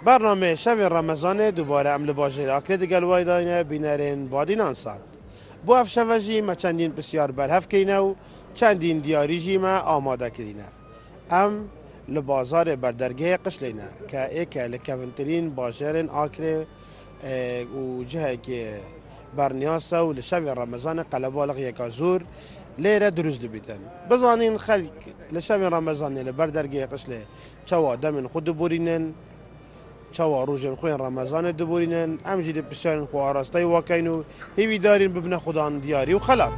برنامه شب رمضان دوباره عمل باجر آکل دیگر وایداینه بینرین بادینان سال بو اف شوجی ما چندین بسیار برهف کینه و چندین دیاری جی ما آماده کرینه ام لبازار بردرگه قشلینه که ایک لکونترین باجرین آکل و جهه که برنیاسه و لشب رمضان قلبالغ یکا زور لیره دروز دبیتن بزانین خلق لشب رمضان لبردرگه قشله چوا دمن خود بورینن چوا روزن خوین رمضان دبورینن امجید بسیارن خو آراسته واکینو هیوی دارین ببن خودان دیاری و خلات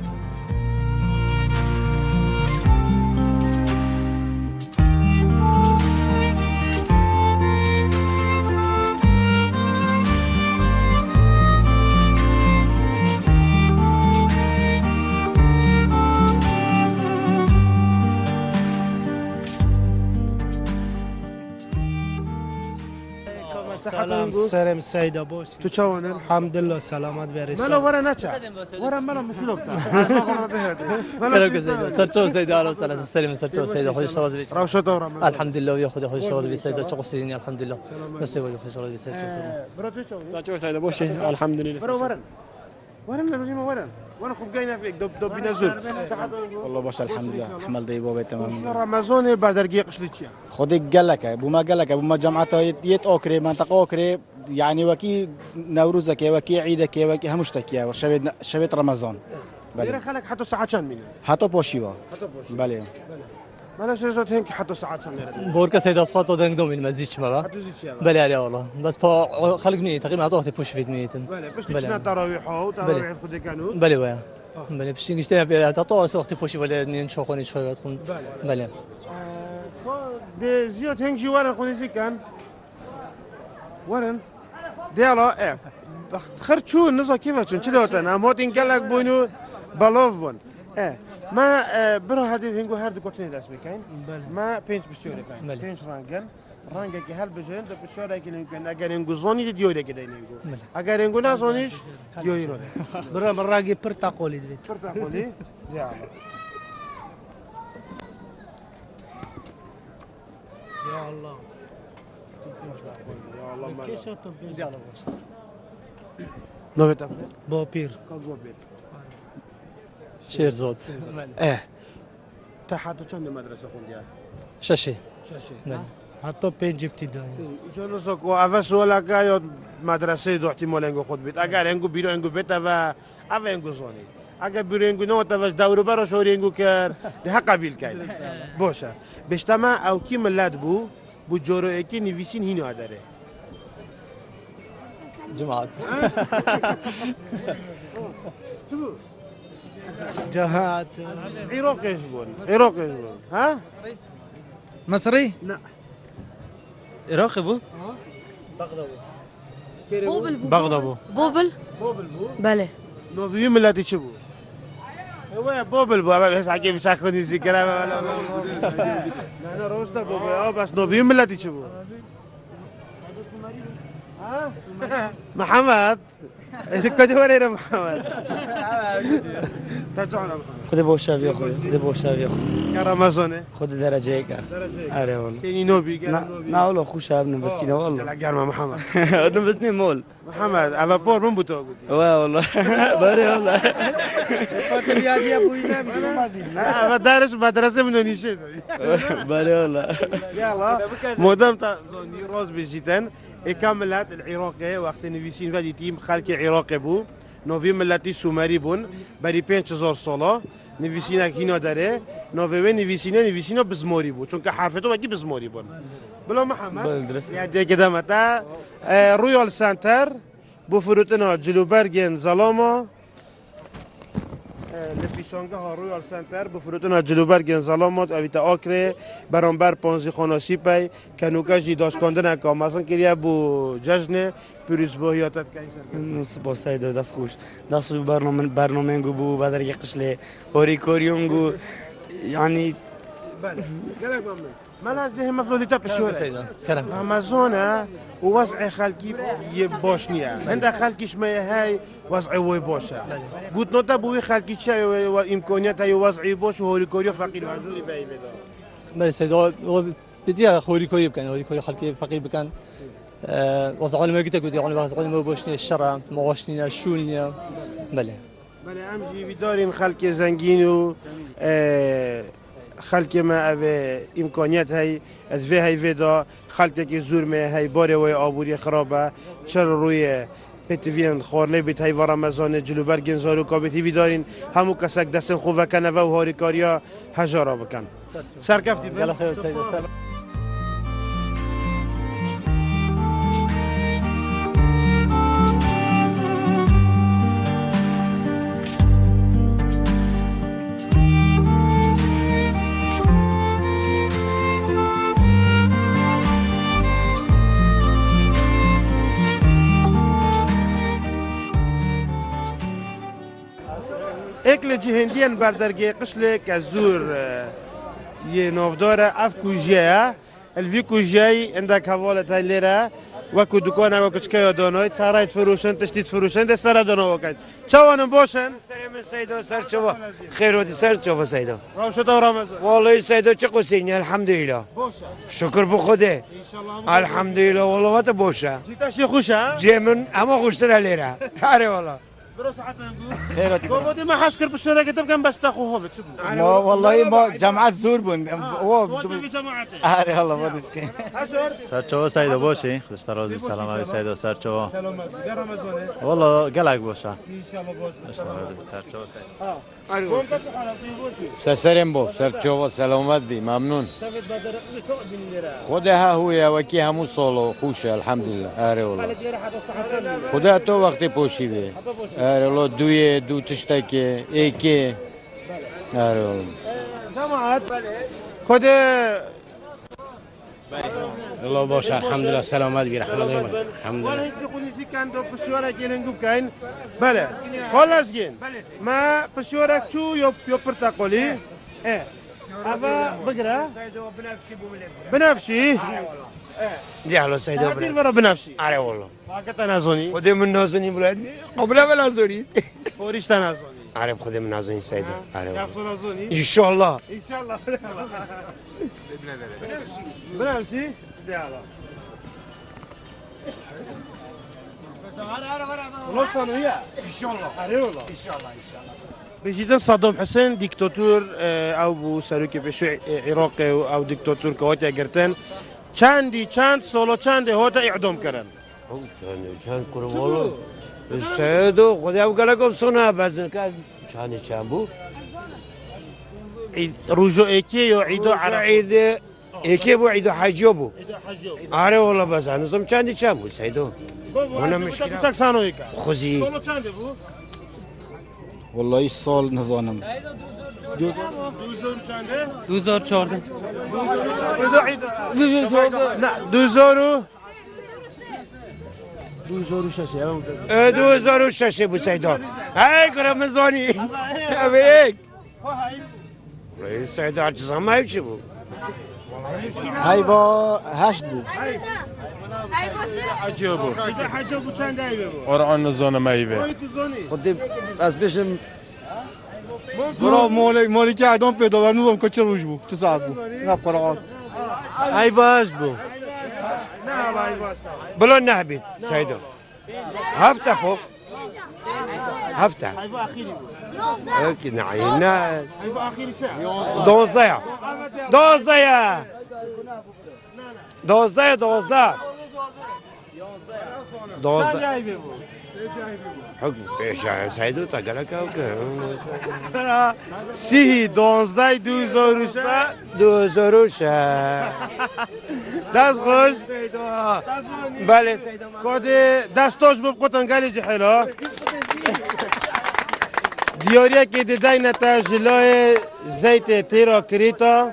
سلام سرم سیدا باش تو چاونه الحمدلله سلامت برسید ملا ورا نچا ورا ملا مسلوبتا سرچو سيدي اهلا وسهلا سلم سرچو سيدي خذ اشتراز بيت روشة ورا الحمد لله وياخذ خذ اشتراز بيت سيدي تشقص سيدي الحمد لله بس يقول خذ اشتراز بيت سيدي برا تو چاونه سرچو سیدا باش الحمد لله برا ورا لازم ورا وانا خب جاينا فيك دب بنزل والله باش الحمد لله حمل دي بابا تمام رمضان بعد رقي قشلتيا خدك قال لك ابو ما قال لك ابو ما جمعته يت اوكري منطقه اوكري يعني وكي نوروزك وكي عيدك وكي همشتك يا شبيت رمضان بله خلك حتى ساعه كان من حتى بوشيوا بله ما شو هيك حتى ساعه كان بوركا سيدي اصفات ودنك دوم المزيج ما بله عليه والله بس خلق مني تقريبا اعطوه بوش في دنيتن بله بس تشنا تراويح وتراويح خد كانوا بله ويا بله باش نشتي في تعطوه وقت بوش ولا نشوفوني شويه تكون بله دي زيوت هنج جوار خوني كان ورن ديالا ايه خرچو نزا كيفاتون چلوتن اموتين قالك بونو بالوف بون ايه ما برا هذه هنگو هر دو كوتين دست بكين ما بينت بسيوره كاين بينت رانگن که هل بجن ده بسیار که نمیکنه اگر هنگو زونی دیوره که دینگو اگر هنگو نزونیش دیوری رو برا راگی پرتقالی دوید پرتقالی زیاد یا الله یا الله کیشو تو بیزالا باش نوبت با پیر کاغو بید شيرزود تحت چند مدرسه خوندی شاشي شاشه حتی 5 ابتدایی چون سوکو اول ولا که مدرسه دو احتمال انگو خود بید اگر انگو بیرو انگو بید و اول انگو زونی اگر بیرو انگو نه تاش دورو برا شوری انگو کرد ده حق قبیل کرد باشه بشتما او کی ملت بو جورو اکی نویسین هینو داره جماعات جهات عراقيش بون ها مصري؟ لا عراقي بو؟ بوبل بغداد بوبل بله نوبي ملاتي شبو هو بوبل بو بس حكي بشاكوني زي كلام ولا انا روستا بوبل بس نوبي ملاتي شبو محمد كنت ورينا محمد تجعنا محمد خذ بوشاف يا اخوي خذ بوشاف يا اخوي كرامازوني خذ درجه هيك درجه اري والله كيني نوبي نا والله خو شاب نبسينا والله لا قال محمد نبسني مول محمد ابا بور من بوتو والله باري والله خاطر یادی ابوی ابا دارس مدرسه من نيشه باري والله يلا مدام زوني روز بيجيتن كاملات العراقي وقت نویسین و تیم خلق عراقی بو نوی ملتی سومری بون بری 5000 سالا نویسینا کینا داره نوی نویسینا بزموری بود چون که حرفتو بگی بزموری بون بلا محمد یادی که دمتا رویال سنتر بو فروتنا جلوبرگن زلاما لپیشانگه ها رویال سنتر به فرودنا جلوبرگن زلامات اویتا آکره برانبر پانزی خاناسی پی کنوکجی داشت کندن که مثلا کریه بو جشن پیروز باهیاتت که با سعید دست خوش دست برنامه بو بدرگی قشله هوری کوریونگو یعنی بله گلک من از ده مفلولیتا پشوره كلام رمضان ووضع خلقي باش نيا عند خلقيش ما هاي وضع وي باشا قلت نوتا بوي خلقي شاي وامكانيات هاي وضعي باش وهوري كوريو فقير وهزوري باي بدا بله سيدي بدي هوري كوي بكان هوري كوي خلقي فقير بكان وضعوني ما قلت أقول يعني وضعوني ما بوشني الشرع ما وشني الشولني بله بله ام جی دارین خلک زنگین و خلک ما اوه امکانیت هی از وی هی ویدا خلک که زور می هی باره و آبوری خرابه چرا روی پتوین خورنه بیت هی و رمضان جلوبر گنزارو کابیتی وی دارین همو کسک دستن خوب بکنه و هاری کاریا هجارا بکن سرکفتی قال خير سيد السلام اکل جهندیان بردرگه قشله که زور یه نافداره اف کوجیه الوی کوجیه اندک حوالت های لیره وکو دکانه وکو چکه دانای ترایت فروشن تشتیت فروشن ده سر دانا وکن چوانم باشن سلام سيدو سرچوا خير ودي سرچوا سيدو روشتا و رمضان والله سيدو چه قصيني الحمد لله باشه شكر بخوده الحمد لله والله وات بوشه جیتا شی خوشه جي من اما خوشتر عليها اري والله برو ساعت نگو خيراتي گفتی من حش کرد بسیاره که تبکن بسته خوبه چه بود ما والله ما جماعات زور بون گفتی بی جماعته آره الله بودش که حشر سرچوا سعید باشی خداشت راضی سلام علیکم سعید سرچوا سلامت در رمضانه والله گلک باشه ان شاء الله باش سرچوا سعید گم تا چه حالتی باشی سرم بو سرچوا سلامت بی ممنون شفت بدر چه دین لیره خودها هویا وکی همون سالو خوشه الحمدلله آره والله خالد لیره حتی صحت چند خدا تو وقتی پوشیده آره والله دو تشتکی ایکی آره والله جماعت کد الله باشه الحمدلله سلامت بی رحمت الله الحمدلله ولی هیچ خونیسی کند و پسیاره گیرن گوب کن بله خلاص گین ما پسیاره چو یا پرتقالی اما بگره بنفشی دي على سيدو تعدیل برا بنفشی اري والله واقعا نازونی خدي من نازني بلاد قبل ما نازني اوریش نازونی عرب خدي من نازني سيدو اري والله یافسو نازونی ان شاء الله ان شاء الله بنفشی دیالا لطفا ويا ان شاء الله اري والله ان شاء الله بجد صدام حسين ديكتاتور او بو سروکی بشو عراق او ديكتاتور كواتي اگرتن چند سالو چند هاتا اعدام کردن كان كرمالو سيدو خدي ابو قالكم صنع بزن كان چند بو روجو ايكي يو عيدو عرب عيد ايكي بو عيد حجوبو اري والله بس نظام چند بو سيدو وانا مشكله بتاعك سانو هيك خوزي سالو چند بو والله ایش سال نزانم دوزور چنده 2014 نه دوزورو دوزورو ششه 2006 بو سيدو هاي رمضاني ابيك رئيس سيدو عجزان ما يمشي بو های با 8 بود حجابو حجابو چند ایبه بو قرآن نزانه مایوه وای تو زونی خدي از بشم برو مالکی اعدام پیدا و نوزم که چه روش بود چه ساعت بود نه قرآن هاي باش بو نه وای باش بلو نهبيت سيدو هفته فوق هفته ایبو اخیری بو هيك نعينا ایبو اخیری چه دوزايا دوزايا دوزايا دوزا چند دوزا ایبه بو حكم ايش يا سيدو تقلك او سی 12 2003 دوزروشا دست خوش بله سيدو کد دستاش ببقوتن گلی جحلا دیاریه که دیدای نتا جلای زیت تیرا کریتا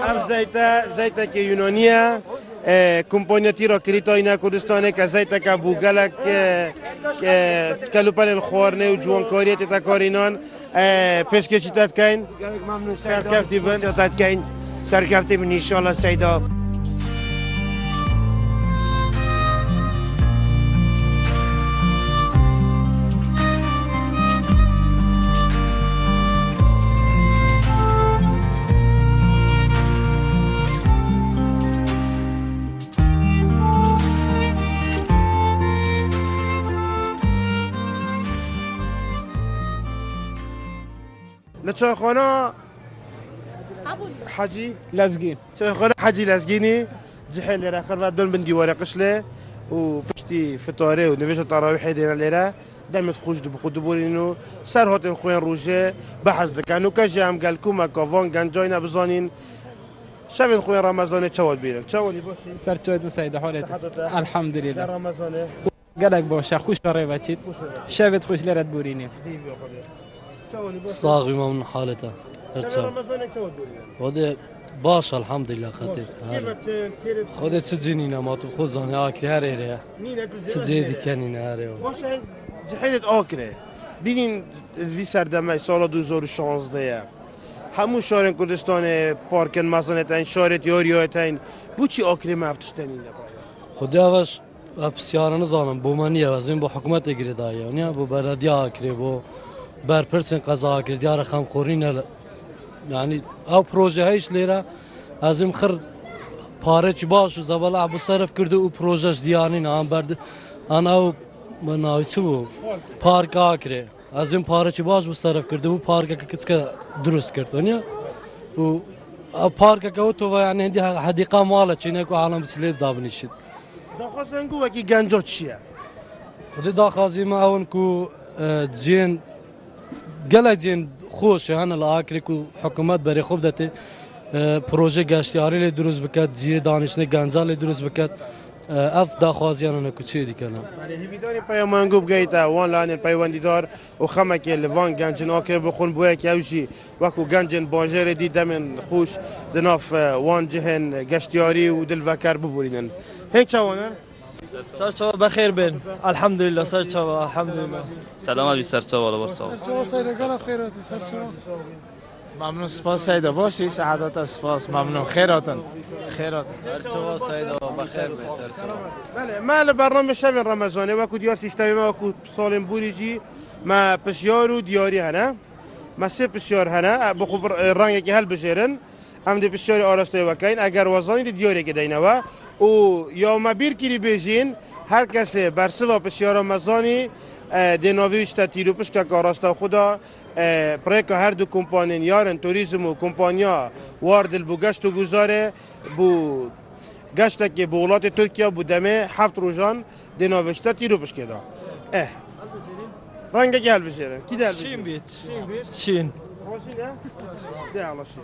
ام زیت که یونانیه کمپانیا تیرا کریتا اینا کردستانه که زیت که بوگلک کلوپل الخوارنه و جوانکاریت تا کارینان پیشکشی تد کن سرکفتی بند تاتكاين سركفتي من ان شاء الله سيدو لچایخانه حجی لزقين چایخانه حجی لزگینی جحیل لیره خرد دون بن دیواره قشله و پشتی فتاره و نویش تراویحی دینا لیره دمت خوش دو بخود بورینو سر هاتن خوین روژه بحث دکن و کجی هم گل کومه کافان گنجای نبزانین شبین خوین رمضانه چواد بیرن چوادی باشی سرتوت مسيدة حولتي الحمد در لله رمضانه قالك بوشا خوش قريبة شافت خوش لرد بوريني دیوی خوده چوادی باشی صاغي من حالته شبین رمضانه چواد بورین وده باش الحمد لله خدت کیبتن کیرت خودت چجینی نمات خود زانی آکلی هر ایره نینه چجیدی کنی هره باشه جحیلت آکره بینین وی سردمه سال 2016 همون شهر کردستان پارکن مزانتین شهرت یاریاتین بو چی آکره مفتشتنین خود اولش بسیار نزانم بو منیه از این با حکومت اگری دایی نه بو بلدیه آکری بو برپرسن قضا آکری دیار خم خورین yani او proje هیچ لیره از این خر پاره چی باش و زباله ابو صرف کرده او پروژهش دیانی نه هم برد آن او مناوی چی بو پارک آکره از این پاره چی باش بو صرف کرده او پارک که کچکه درست کرد ونیا و پارک که او تو یعنی هندی حدیقه ماله چینه که عالم سلیب دابنیشید داخواستن گو وکی گنجا چیه خودی داخوازی ما اون کو جین گله جین خوش هن الآخری کو حکومت بری خوب داده پروژه گشتیاری لی دروز بکد زیر دانشنه گنجا لی دروز بکد اف داخوازیانه کو چی دیکنم هیویدانی پیامان گو بگیتا وان لانه پیوندی دار و خمه که لوان گنجن آکر بخون بوه که اوشی وکو گنجن باجر دی دمن خوش دناف وان جهن گشتیاری و دل وکر ببورینن هنگ چوانن؟ سرچوا بخیر بین الحمدلله سرچوا الحمدلله سلامت بی سرچوا والا باش ممنون سپاس سيدة باشي سعادة سپاس ممنون خيراتن خيرات سرچوا سایدا بخیر بله ما لبرنامج شب رمضانه وکو دیار سیستمی ما وکو سالم بوریجی ما پسیار و دیاری هنه ما سه پسیار هنه بخو رنگی که هل بشیرن هم دی پسیار آراسته وکین اگر وزانی دی دیاری که دینه و یا ما بیر کری بیجین هر کسی برسه و پسیار رمضانی دناویشتا تیرو پشکا کاراستا خدا پریکا هر دو کمپانین یارن توریزم و کمپانیا واردل بو گشت و گذاره بو گشت که بو ولات ترکیه بو دمه 7 روزان دناویشتا تیرو پشکا دا رنگه گل بشیره کی دل بشیره؟ شین بیت شین روشین ها؟ زی الله شین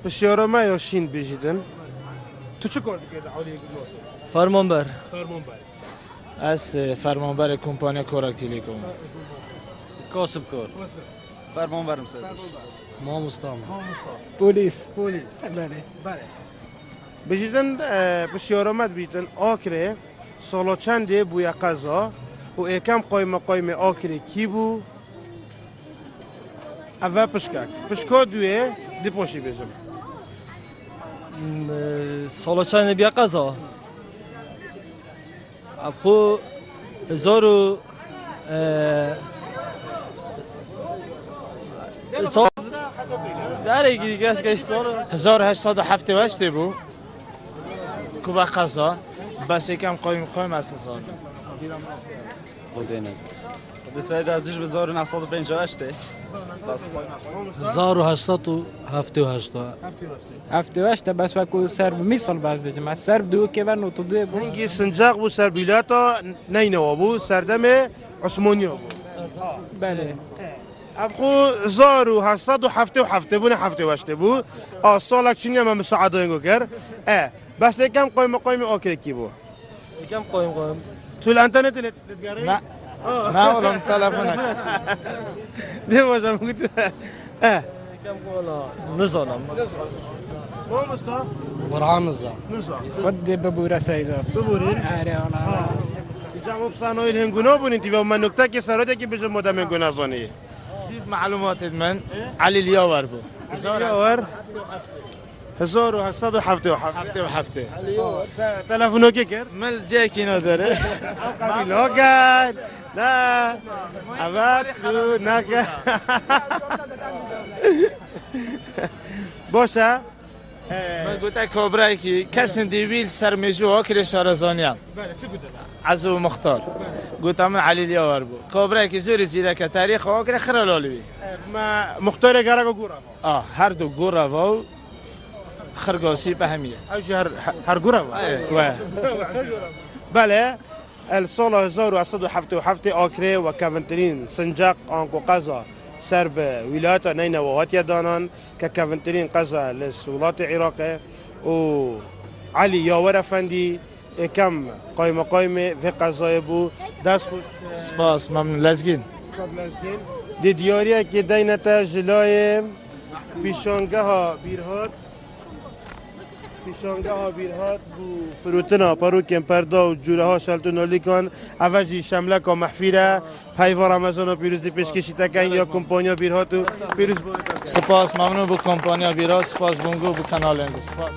بسیارا ما یا شین بیجیدن تو چه کار دیگه حالی فرمانبر فرمان بر از فرمانبر کمپانی کوراک تیلیکوم کاسب کار فرمان برم سر ما مستام پلیس بله بیجیدن بسیارا ما بیجیدن آکره سالا چنده بوی قضا و یکم قایم آکره کی بو اول پشکا دوی دی پاشی بیجم سالا چند بیا قضا ابخو هزارو سال داره دیگه از که سال 1878 بو کوبا قضا بس یکم قایم اساسا سعید ازش به 1958 بس 1878 78 بس بکو سرب میسال باز بجم سرب دو که ور نوتو دو بو هنگی سنجاق بو سر بیلاتا نینوا بو سردم عثمانیا بو بله ابخو 1877 بونه 78 بو سالک چنی هم مساعده اینگو کر بس یکم قایم آکره کی بو یکم قایم تو الانترنت نتگره؟ نه ولم تلفنک ده باشم گوت یکم قالا نزانم ما مستا برهان نزا نزا خود ببوره سیدا ببورین آره والله جواب صنایع هنگونا بودین تیوا من نکته که سراده که بجم مدام هنگونا زانی معلومات من علی الیاور بو یاور 1877 هفته و هفته تلفنو کی کرد؟ مل جاکی نداره قبیله کرد نه اول تو نکرد باشه من گوته کابرای که کسین دیویل سرمیجو آکر شارزانیان بله چه گوته عزو مختار گوته من علی دیاور بود کابرای که زوری زیره که تاریخ آکر خرالالوی ما مختار گرگ گورا هر دو گوره و خرگاسی به همیه اوجی هر گورا و بله السال 1877 آکره و کونترین سنجاق آنکو قضا سر به ولایت نینوات دانان که کونترین قضا لسولات عراق و علی یاور افندی کم قایم و قضای بو دست خوش سپاس ممنون لزگین دی دیاریه که دینتا جلای پیشانگه ها بیرهات بو فروتنا پروکن پردا و جوره ها شلتون لیکان اوجی شملک و محفیره پیوا رمضان و پیروزی پیشکشی تکن یا کمپانیا بیرهات و پیروز بودتا سپاس ممنون بو کمپانیا بیرا سپاس بونگو بو کانال انگو سپاس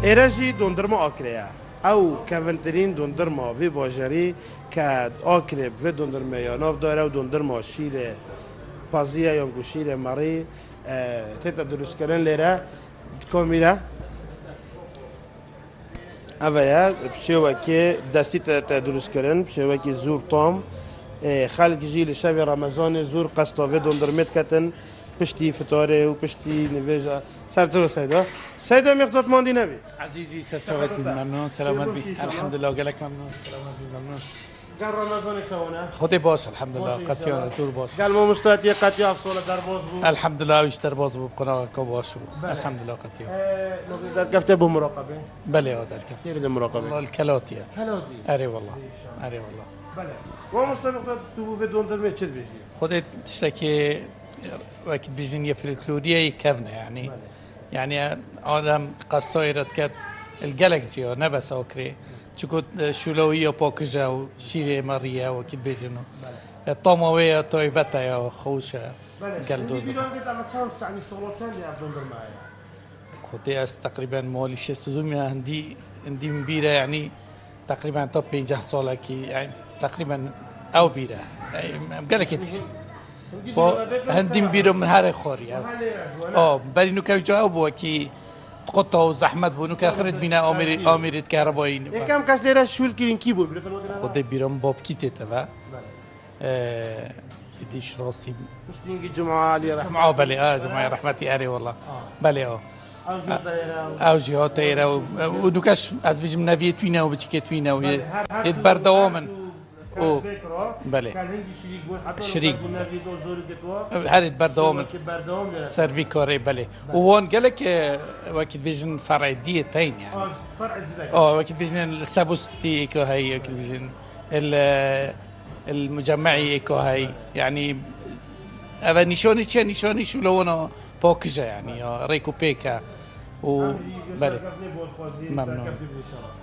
ایرجی دندرما آکریه او کونترین دندرما وی باجری که آکره و دندرما یا ناف داره و دندرما شیر پازیه یا شیر مری تیتا درست کردن لیره کامیره اوه بشیوه که دستی تا درست کردن بشیوه که زور تام خلق جیل شب رمضان زور قصداوه دندرمت کتن پشتی فتاره و پشتی نویجه سرتو سیدا مقداد ماندی نبی عزیزی سرچاوت بید ممنون سلامت بید الحمدلله گلک ممنون سلامت بید ممنون گر رمضان شونه خودی باش الحمدلله قطیان دور باش گل ما مستعدی قطعی افصال در باز بود الحمدلله ویش در باز بود قناع که باش بود الحمدلله قطیان در کفته بو مراقبه بله در کفته تیرید مراقبه والله الکلاتیه کلاتی اره والله اره والله بله ما مستعد تو به دندرمه چه بیشی خودت تشتكي وقت بيجين يفلكلوريا يكفنا يعني آدم قصايرت كات الجلك جيو نبس أوكري شكوت شلوية باكجا وشيري ماريا وقت بيجينو طموية طيبتا يا خوشة قلدون خودي أس تقريبا مولي شيء سدومي عندي مبيرة يعني تقريبا توب 50 سالة يعني تقريبا أو بيرة قالك يتيجي هندیم بیرون من هر خوری بلی نو که جا بود که قطع و زحمت بود نو که آخرت بینه آمیرت کهربایی یکم کسی را شول کردین کی بود خود بیرون باب کیته و دیش راستی مشتینگی جمعه علی رحمت جمعه بله جمعه رحمتی اری والله بله او جهات تیره و نو کش از بیجم نویه توینه و بچی که توینه و یه بردوامن او بله شریک هرید بردوام سروی کاری بله و وان گله که وقتی بیشتر فرع دیه تاین يعني وقتی بیشتر سبوستی که هی وقتی بیشتر المجمعی که هی يعني اول نشانی چه نشانی شو لونه باکجه يعني ریکو پیکا و بله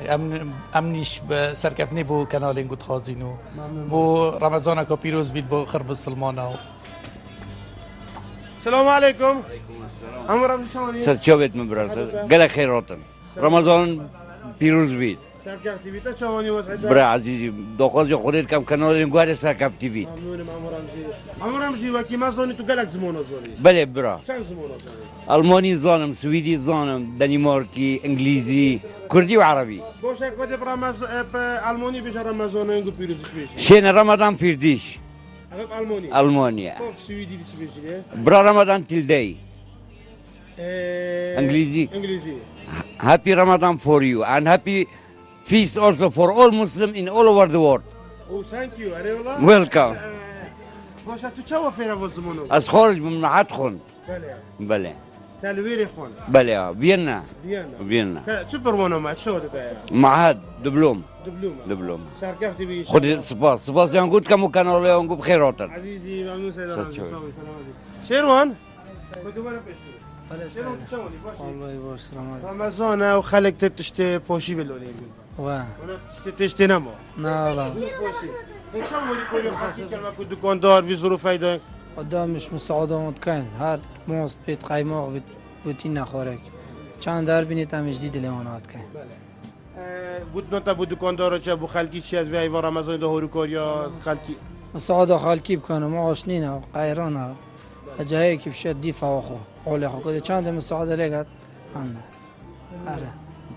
ممنون امنیش سرکفنی بو کانال اینگو تخازینو بو رمضان که پیروز بید بو خرب سلمانه السلام علیکم امو رمضان چمانی سرچاوت مبرر گله خیراتن رمضان پیروز بید سرکفتی بیتا چمانی واسه برا عزیزی داخل جو خودت کم کانال اینگو هر سرکفتی بید ممنونم امو رمضان وقتی ما زانی تو گلک زمان زانی بله برا چند زمان زانی الماني ظالم سويدي ظالم دنماركي انجليزي كردي وعربي باشه کد آلمانی بیش رمضان اینگو پیروزی بیشه شين رمضان فيرديش آلمانی المانيا سویدی بیشه برا رمضان تلدي انجليزي happy Ramadan for you and happy feast also for all Muslims in all over the world. Oh, thank you. Welcome. باشه تو چه وفیره وزمونو؟ از خارج من عدخون. بله. بله. تلويري خون بله فيينا فيينا فيينا شو برمونة شو تتايا معهد دبلوم دبلوم شاركتي بي خذ سباس يا نقول كم كان ولا نقول بخير وطن عزيزي ممنون سيد شيروان الله يبارك سلامات رمضان وخلق تشتي بوشي بالولي واه تشتي نمو لا والله نشوفوا كل يوم حكي كلمة كنت كوندار بظروف هيدا قدامش مساعدة كان هر موست بيت قيماق بوتين خورك چند در بینید هم جدید لیوانات کن بود نتا بود دکاندارا چه بو خلکی چی از وی رمضان ده هوروکار یا خلکی مساعدة خالکی بکنم ما آشنین و قیران و جایی که بشه دیفا و خو حالی خو کده چند مساعدة لگت آنه آره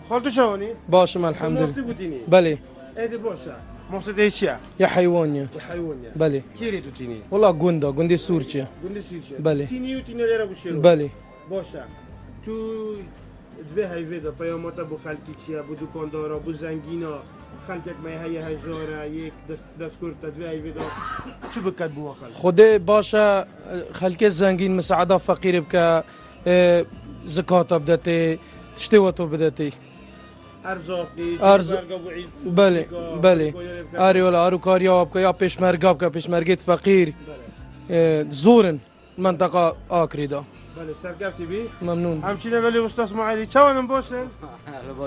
خالتو شوانی باشم الحمد مفتی لله بودینی بله ایدی باشه مقصد ای چیه يا حيوانيا حیوانیه بله کیری تو تینی والله قندي سورتشي گنده سیرچه بله. تینی و تینی لیرا بوشیرو بله باشه تو دوی هیوی دا پیاماتا بو خلکی چیه بو دکاندارا بو زنگینا خلکت مای هی هزاره یک دستکور تدوی هیوی دا چو بکد بو خلک خده باشا خلك زنگين مساعدة فقير بك زكاة بدتي تشتوتو بدتي ارزاقی بله بله آری ولا آرو کاریا بك یا پیشمرگا بك پیشمرگیت فقير زورن منطقة آكريدا بله سرگفتی بی ممنون همچنین ولی استاد اسماعیلی چاوانم باشن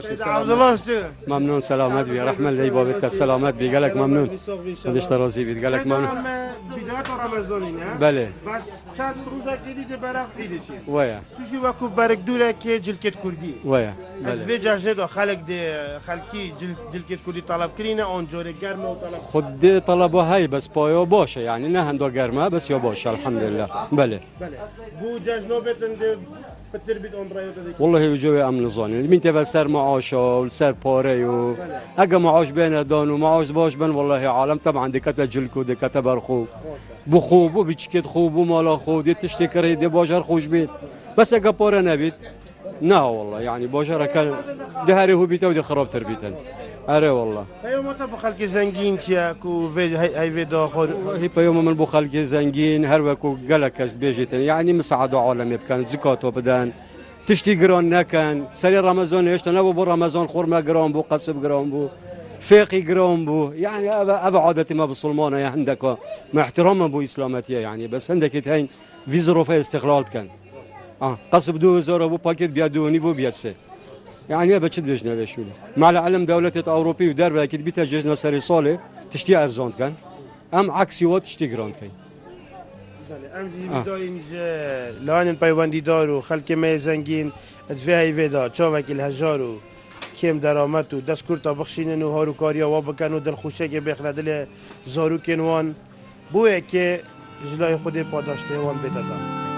سید عبدالله شو ممنون سلامت بی رحمت الله بابت سلامت بی گلک ممنون خودش ترازی بی گلک ممنون بداية رمضان نه بله بس چند روزا جدید برق عیدشی ویا توشی وکو برق دوله که جلکت کردی ویا از وی جشن دو خلکی جلکت کردی طلب کرینه آنجوره گرمه و طلب خود طلبه های بس پایو باشه یعنی نه هندو گرمه بس یا باشه الحمدلله بله بله بو جشن بتن فتر بيت عمره والله وجوه امن ظاني من تبع سر معاشه والسر باري و اجا معاش بين دان ومعاش باش بين والله عالم طبعا دكتة جلكو دكتة برخو بخوب وبيشكت خوب ومالا خو دي تشتكر دي باجر خوش بيت بس اجا بارا نبيت نا والله يعني باجر كان دهري هو بيته ودي خراب تربيته اره والله هيو ما تبو خلق زنگين تيا كو هاي فيدا خور هي بيوم من بخلق زنگين هر وكو قلكس بيجيتن يعني مساعدة عالمي كان زكاته بدن تشتي جران نكن سري رمضان ايش تنبو بو رمضان خورما جرام بو قصب جرام بو فيقي جرام بو يعني ابا عادتي ما بالسلمانه يا عندك مع احترام بو اسلامتيه يعني بس عندك هين في ظروف استقلال كان قصب 2000 بو باكيت بيدوني بو بيتسه يعني ابا تشد لجنه بشولي مع العلم دولة اوروبي ودار اكيد بيتا جزنا سري صالح تشتي ارزان كان ام عكسي وات تشتي جران كان امجی بداین لان پیوندی دارو خلک می زنگین ادفعی ودا چاوک الهجارو کم درآمد و دست کرتا بخشینن و هارو کاریا و بکن و دل خوشه که بخره دل زارو کنوان بوه که جلای خود پاداشته وان بدادن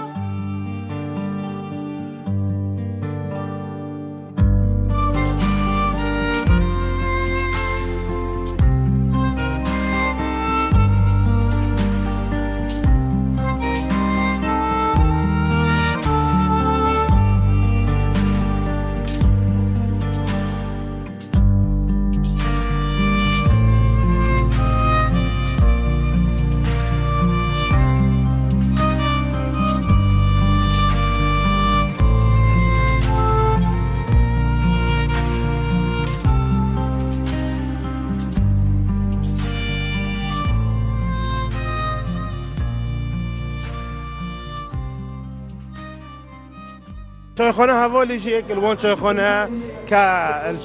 چایخانه حوالی جیه که الوان چایخانه که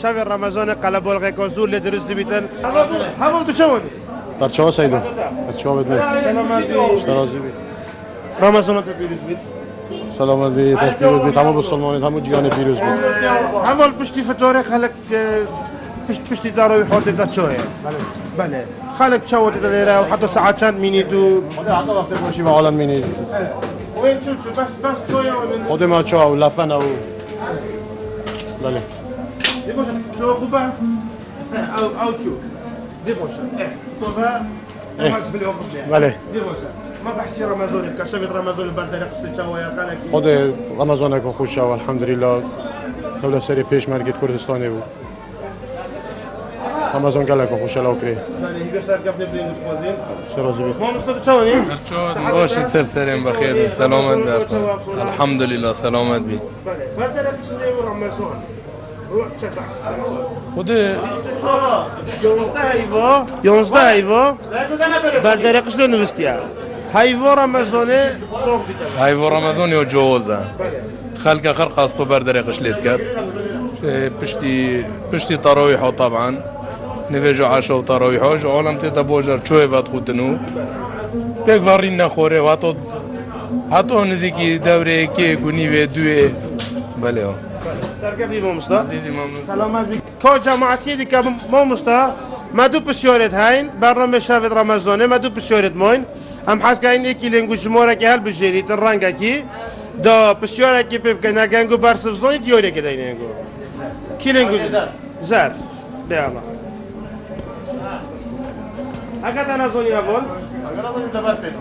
شب رمضان قلب الغی کازور لدرس دیبیتن حوال تو چه مانی؟ بچه ها سیدون بچه ها بدمه سلامت بید رمضان تا پیروز بید سلامت بید دست پیروز بید همون بسلمانید همون جیان پیروز بید حوال پشتی فتوره خلق پشتی داروی حاطه دا چایه بله خلق چاوتی دا لیره و حتی ساعت چند مینید و حتی وقتی باشی به عالم مینید وين شو بس شويه ولا خود ما چا و لفن او بله دي باشه شو خوبه او شو دي باشه تو بله دي باشه ما بحثي رمضان كشفت رمضان بعد رقص شويه خلك خود رمضان که خوش شو الحمدلله دولت سری پیش مرگید کردستانی بود رمضان قالك خوش الاوكري بله هی بسر کف نبرین خوازین سرازي بي ما مصطفى چاونی باشید سر سرین بخیر سلامت باشید الحمدلله سلامت بی بله برده رفیسنه و رمضان روح چه خود 11 هیوا برده رقشلو نوستیا هیوا رمضانه صوب دیده های و رمضان یا جوازه خلق آخر قاستو بردر قشلت کرد پشتی تراویح ها طبعا نویجو عشا و تراویح هاش عالم تیتا بوجر چوه بات خودنو بیک وارین نخوره و حتی نزیکی دوره که کنی و دوه بله ها سرکفی ما مستا سلامت بی که جماعتی دی که ما مستا ما دو پسیارت هین برنامه شاید رمضانه ما دو پسیارت موین هم حس که این یکی لنگو شماره که هل بجرید رنگه کی دا پسیاره که پیب که نگنگو برسفزانی دیوره که دینگو کی لنگو زر ده الله اگه تنازونی اول اگر نازونی دبر پیدو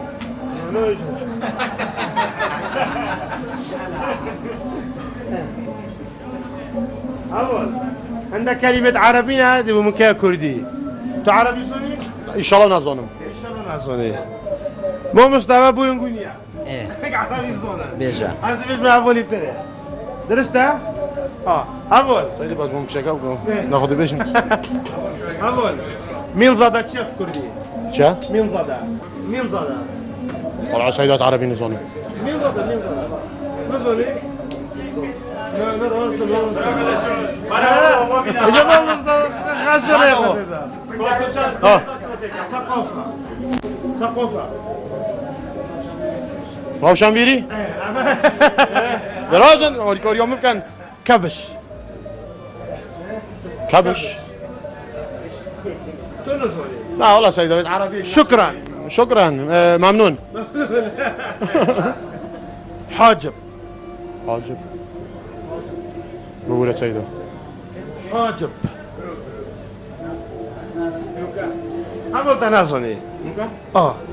اول عندك كلمة عربي هذه ومكان كردي تو عربي صوني؟ ان شاء الله نازونم ان شاء الله نازوني مو مصطفى بو ينقونيا ايه عربي صونا بيجا انت بيش مع اولي بتري درستها؟ اول سيدي باك مو مشاكل ناخذ بيش اول مين ضدا تشيف كردي شا مين ضدا مين ضدا والله سيدات عربي نزونم مين ضدا نزوني روشن بيري درازن والكوريا ممكن كبش كبش لا والله سيدات عربي شكرا شكرا ممنون حاجب حاجب بقول يا سيدة حاجب عمل تنازلي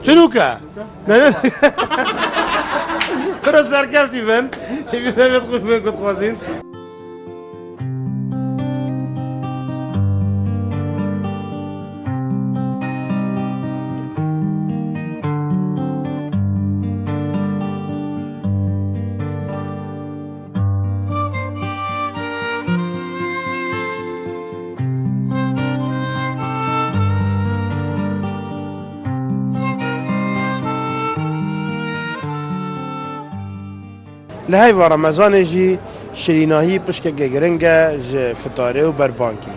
شنوكا ترى صار كيف تبان يدخل فين كنت خوازين لهی و رمضان جی شریناهی پشک گرنگه ج فتاره و بربانکی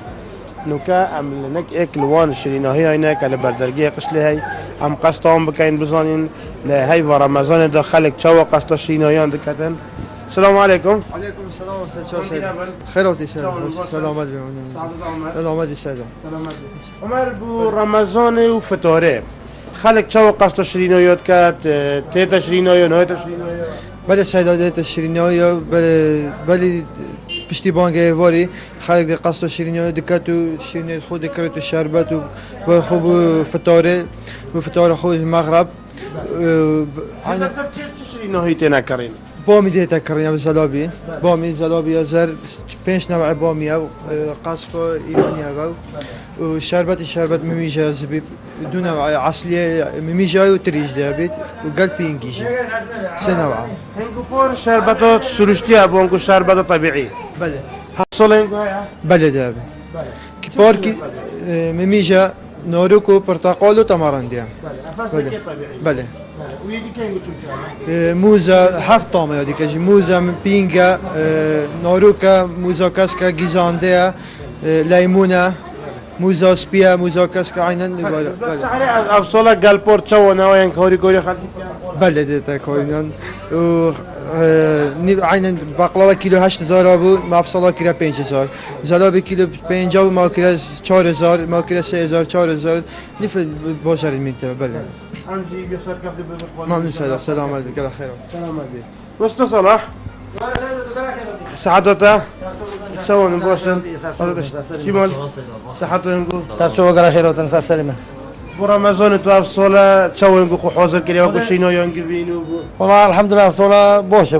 نوکا ام لنک اکل وان شریناهی اینه که لبردرگی قشله هی ام قصدام بکین بزانین لهی و رمضان دا خلق چوا قصد شریناهیان دکتن السلام علیکم عليكم السلام ورحمة الله خيراتي سلامات بي سلامات بي سيدة عمر بو رمضان و فتاره خلق چوا قصد شریناهیات کرد تیتا شریناهی نهایت شریناهی بله سيدات الشرينية بله پشتی بانگه واری خلق قصد و شیرینی دکت و شیرینی خود دکرت و شربت و خوب فتاره و فتاره خود مغرب چه شیرینی تینا کرین بامی دیتا کردیم زلابی بامی زلابی زر 5 نوع بامی او قصف ایرانی او شربت ممیجه زبیب دو نوع اصلی ممیجه و تریج دیابید و قلبی انگیجی 3 نوع هنگو پر شربتات سروشتی ابو هنگو شربت طبیعی بله حصل هنگو هیا بله دیابید کپار کی ممیجه ناروک و پرتقال و تمرندی بله بله ويدي كان يقول موزه 7 طعمه يا ديك موزه بينجا ناروكا موزه كاسكا جيزانديا ليمونه موزه سبيا موزه كاسكا عينن بس على افصله قالبور تشو ناوين كوري خلي بله ديتا كوينان و عينن بقلاوه كيلو 8000 ابو مفصله كيلو 5000 زلابي كيلو 50 ما كيلو 4000 ما كيلو 3000 4000 نف باشر المنطقه بله امشي بيصير كيف ممنون سلام عليكم كل خير سلام عليكم وسط صلاح سعادته تسوون بوشن شمال صحته ينقول صار شو قرا خير صار سليمه برمضان تو افصله تسوون ينقول حاضر كده وكل شيء نو ينقبينو والله الحمد لله افصله باش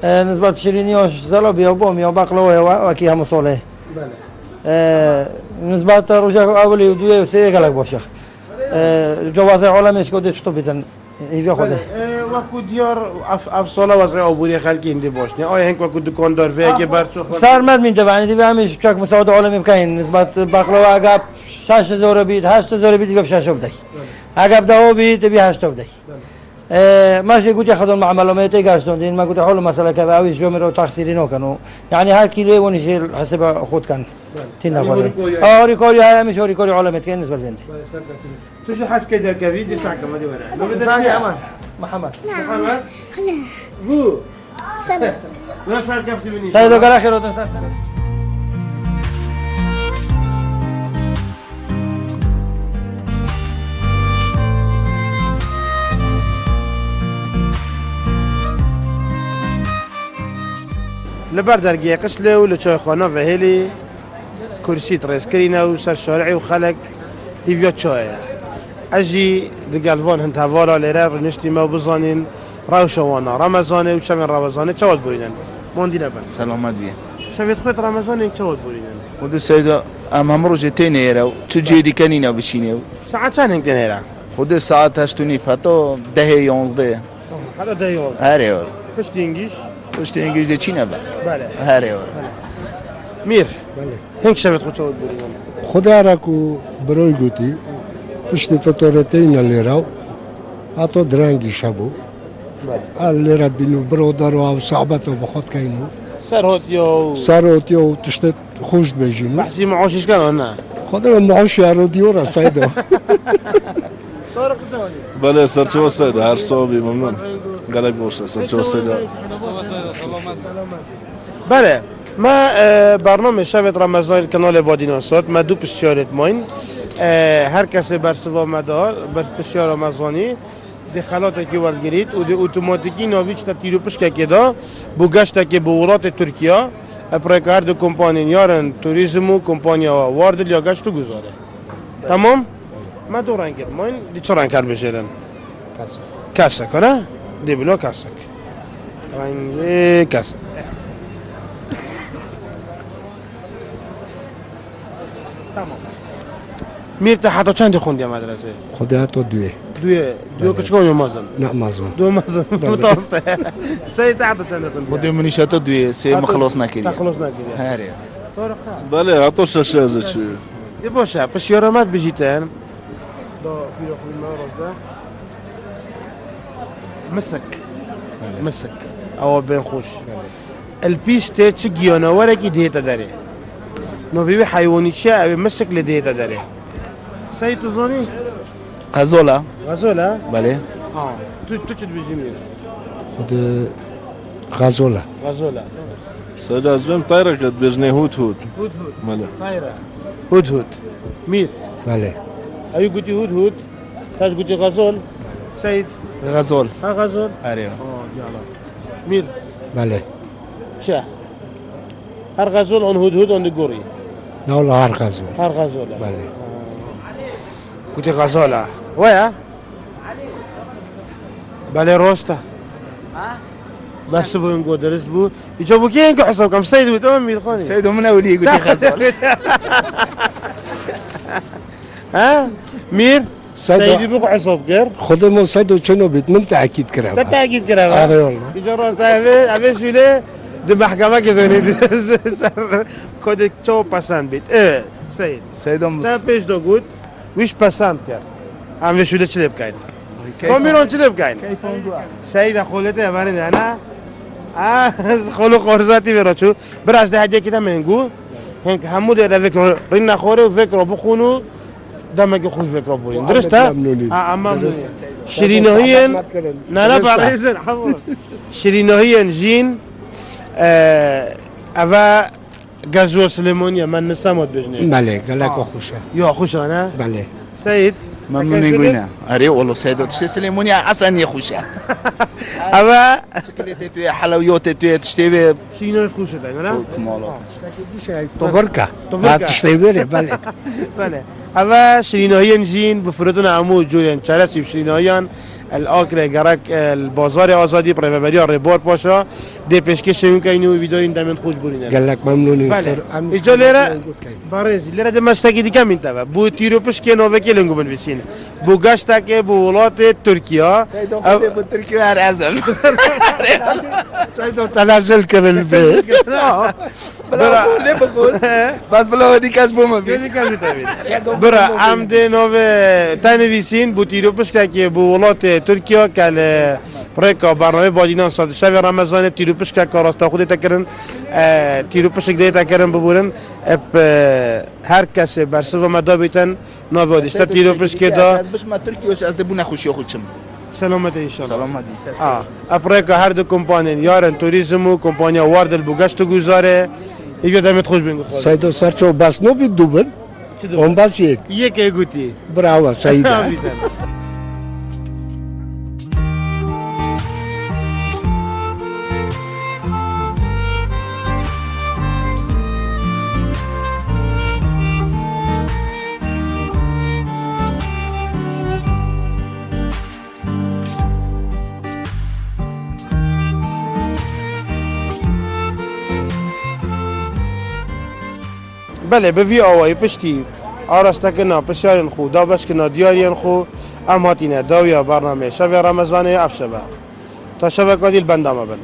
نسبة شيريني وش زلابي وبومي وبقلاوه وكي هم صوله نسبت روزه اولی و دوی و سه گلک باشه جواز عالمش کده چطور بیتن ایوه خوده وکو دیار اف سالا وضع عبوری خلقی اینده باشنه آیا هنگ وکو دکاندار وی اگه برچو سرمد میده بانی دیوه همیشه چک مساعد عالمی بکنین نسبت بقلوا اگه 6000 بید 8000 بید بیب 6 بدهی اگه 10 بید بی 8 بدهی ماشي قلت ياخذون مع معلوماتي قاعدين دين ما قلت حلو مسألة كذا عاوز جمر وتخسيري نو كانوا يعني هالكيلو ونشيل حسب أخذ كان تينا فاضي ريكوري هاي مش ريكوري علامات كان بالنسبة لي تو شو حس كده كفيد دي ساعة كم دي ولا لو بدك ثانية أمان محمد هو سنة لا صار كفتي مني سيدو قال آخر وتن صار سنة لبر درگیه قسله و لچای خانه و هلی کرسی ترس کرینه و سر شارعی و خلق ایویا چایه اجی دگلوان هنت هوارا لیره رنشتی ما بزانین روشوانا رمضانه و شبین رمضانه چواد بورینن موندی نبن سلامت بیه شبید خود رمضانه چواد بورینن خود سیدا ام هم روز تینه رو چه جدی کنینا بشینه ساعت چند هنگ تنهره خود ساعت 8 و نیف حتی 10 11 حتی 10 11 هره یار پشت انگیش پشت انگیش ده چی نبه بله هره یار میر هنگ شبید خود چواد بورینن خدا را کو بروی گوتی پشت فتورتین لیراو حتی درنگی شبو لیرات بینو برادر و صحبت و بخود کینو سرهات یا تشت خوش بجینو بحثی معاشش کن نه خدا را معاش یارو دیور سایدو بله سرچه سیدا هر صحابی ممنون گلک باشه سرچه سیدا بله ما برنامه شب رمضان کانال بادیناسات ما دو پسیارت ماین هر کسی بر سوا مدار بر پسیار رمضانی دخلاتی که ورگرید و اتوماتیکی ناویچ تا تیرو پشک که دا بو گشت که بورات ترکیه پرکار دو کمپانی یارن توریسم و کمپانی واردل یا گشتو گذاره تمام ما دو رنگت ماین دی چه رنگ کار بشیدن کاسک نه دی بلو کاسک رنگ کاسک تمام میرت حتی چند خوندی مدرسه خدا تو دوی دوی کچکون مازن نه مازن دو مازن متوسط سيد حتی چند خوندی خود منیش حتی دوی سه مخلص نکردی خلاص نکردی هره بله حتی شش از چی دی باشه پس یارمت بجیتن دا بیرو خوی ما رازده مسك او بين خوش البيستة چه گیانواره کی دیتا داره نوی حیوانی چه او مسك لدیتا داره سعید تو زانی غزوله بله تو چه بیجی میر خود غزوله سیدا از ویم طایره کد بجنه هود بله طایره هود میر بله ایو گوتی هود تاش گوتی غزول سعید غزول هره یالا میر بله چه هر غزول آن هود آن دگوری نه ولا هر غزول بله گوتی غزوله ویا بله راسته بس بو اینگو درست بو ایجا بو که اینگو حساب کم سید بود اما میر خانی سیدو من اولی گوتی غزول ها میر سیدی بو حساب کرد خود ما سیدو چنو بیت من تأکید کردم تأکید کردم آره والله ایجا راسته اوه شوله ده محکمه که دونید کد چو پسند بید سیدم تا پیش دو گود ویش پسند کرد هم وشوله چلی بکاین کامیرون چلی بکاین سید خولته برای نه خلو قرضاتی براتو براش ده هدیه کدام هنگو هنگ همو ده فکر رین نخوره و فکر رو بخونو دمه خوش فکر رو بورین درسته؟ اما شریناهین نه برایزن شریناهین جین اوه گازو سلیمانیه من نسامت بجنه بله گلک خوشه یا خوشه نه؟ بله سعید ممنون میگوینه آره والله سیدا تشتی سلیمونی اصلا نیخوشه اوه شکلت توی حلویات توی تشتی به شینای خوشه ده نه؟ تو برکه تشتی بره بله اوه شریناهین جین بفردون عمو جوین چرا سیب شریناهیان الآكرة جرك البازار آزادي بريفابريا ريبور باشا دي بيشكش يمكن ويدو دائما خوش بولينا قال لك ممنونين بله إجا ليرة بارز ليرة ده مشتاقي دي كم انتبه بو تيرو بيشكي نوفيكي لنجو بنفسين بو قاشتاك بو ولات تركيا سيدو خدي بتركيا هرعزم سيدو تنازل كر البيت بلا ليه بقول بس بلا ودي كاش بوما برا عمد نوفي تنفسين بو تيرو بيشكي بو ولات تركيا كال بريكا برنامج بادینان سال شب رمضان تیرو پشک کاراستا خودت تکرن تیرو پشک دیت تکرن ببورن اب هر کسی برسه و مدا بیتن نوادیش تا تیرو پشک دا بس ما ترکیاش از دبونه خوشی خودشم سلامت ایشان سلامت ابریکا هر دو کمپانی یارن توریسم و کمپانی وارد البوگشت گذاره ایگه دمت خوش بینگ سیدو سرچو بس نو بید دوبن اون بس یک گوتی براو سیدا بله به وی آوایی پشتی آراسته کنا پسیارین خو دا بس کنا دیارین خو ام هاتینه داویا برنامه شب رمضان افشبه تا شب کادیل بندامه بن